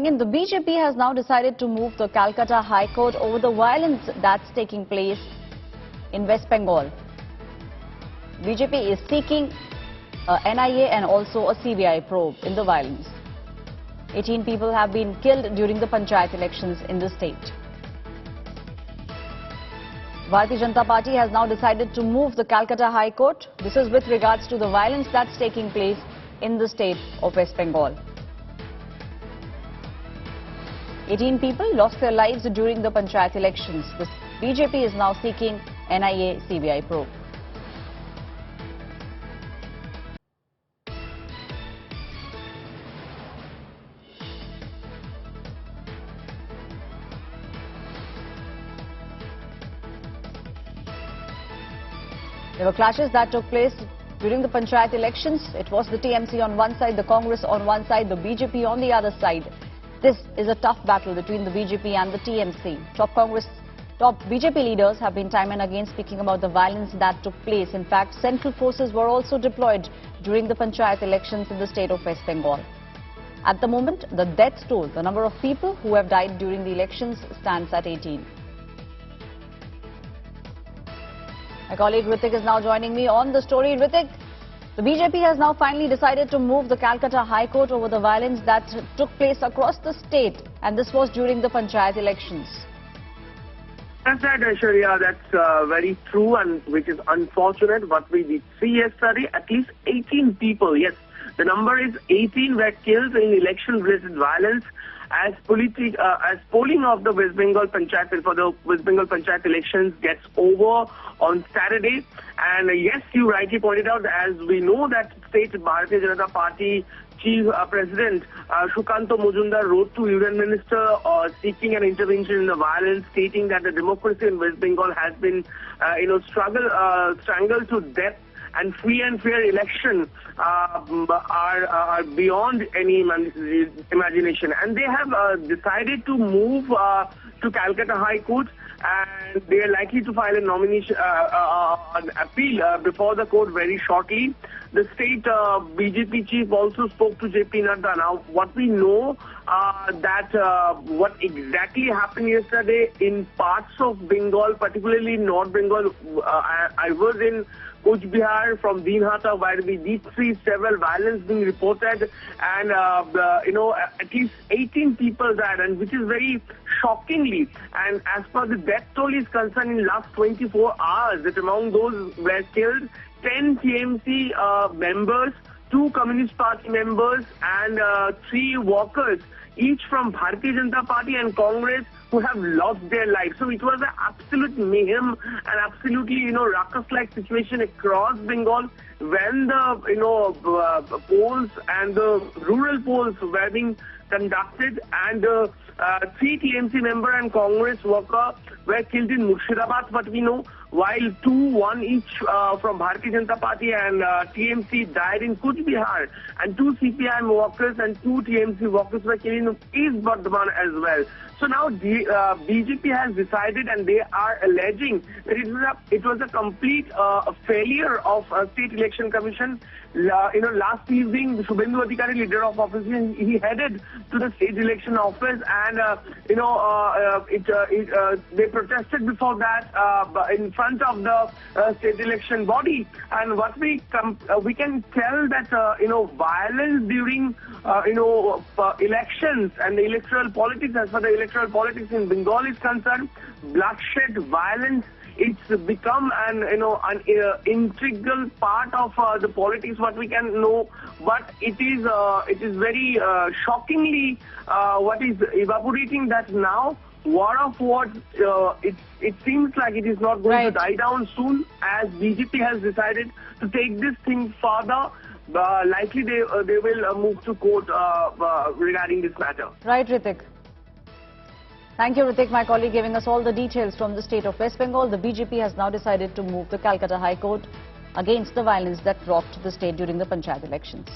in. The BJP has now decided to move the Calcutta High Court over the violence that's taking place in West Bengal. BJP is seeking a NIA and also a CBI probe in the violence. 18 people have been killed during the panchayat elections in the state. Bharatiya Janata Party has now decided to move the Calcutta High Court. This is with regards to the violence that's taking place in the state of West Bengal. 18 people lost their lives during the panchayat elections. The BJP is now seeking NIA CBI probe. There were clashes that took place during the panchayat elections. It was the TMC on one side, the Congress on one side, the BJP on the other side. This is a tough battle between the BJP and the TMC. Top BJP leaders have been time and again speaking about the violence that took place. In fact, central forces were also deployed during the panchayat elections in the state of West Bengal. At the moment, the death toll, the number of people who have died during the elections, stands at 18. My colleague Ritik is now joining me on the story. Ritik, the BJP has now finally decided to move the Calcutta High Court over the violence that took place across the state, and this was during the panchayat elections. That's right, Aishwarya. That's very true, and which is unfortunate. What we did see yesterday, at least 18 people, yes, the number is 18 were killed in election-related violence as polling of the West Bengal panchayat for the West Bengal panchayat elections gets over on Saturday. And yes, you rightly pointed out, as we know that state Bharatiya Janata Party Chief President Shukanto Mujumdar wrote to Union Minister seeking an intervention in the violence, stating that the democracy in West Bengal has been, strangled to death, and free and fair election are beyond any imagination. And they have decided to move to Calcutta High Court, and they are likely to file a nomination, an appeal before the court very shortly. The state BJP chief also spoke to JP Nadda. Now, what we know what exactly happened yesterday in parts of Bengal, particularly North Bengal. I was in Kuch Bihar from Dinhata, where we did see several violence being reported, and at least 18 people died, and which is very shockingly. And as per the death toll is concerned, in last 24 hours, that among those were killed 10 TMC members, 2 Communist Party members, and 3 workers, each from Bharatiya Janata Party and Congress, who have lost their lives. So it was an absolute mayhem and absolutely, ruckus-like situation across Bengal when the, polls and the rural polls were being conducted, and 3 TMC member and Congress worker were killed in Murshidabad, what we know, while 1 each from Bharatiya Janata Party and TMC died in Kuch Bihar, and 2 CPI workers and 2 TMC workers were killed in East Bardhaman as well. So now BJP has decided, and they are alleging that it was a complete failure of State Election Commission. Last evening, Suvendu Adhikari, leader of opposition, he headed to the state election office, and they protested before that in front of the state election body. And what we can tell that violence during elections and the electoral politics, as far as the electoral politics in Bengal is concerned, bloodshed, violence, it's become an integral part of the politics, what we can know. But it is very shockingly what is evaporating, that now war of words, it seems like it is not going to die down soon, as BJP has decided to take this thing further. Likely they will move to court regarding this matter. Right, Ritik. Thank you, Ritik, my colleague, giving us all the details from the state of West Bengal. The BJP has now decided to move the Calcutta High Court against the violence that rocked the state during the panchayat elections.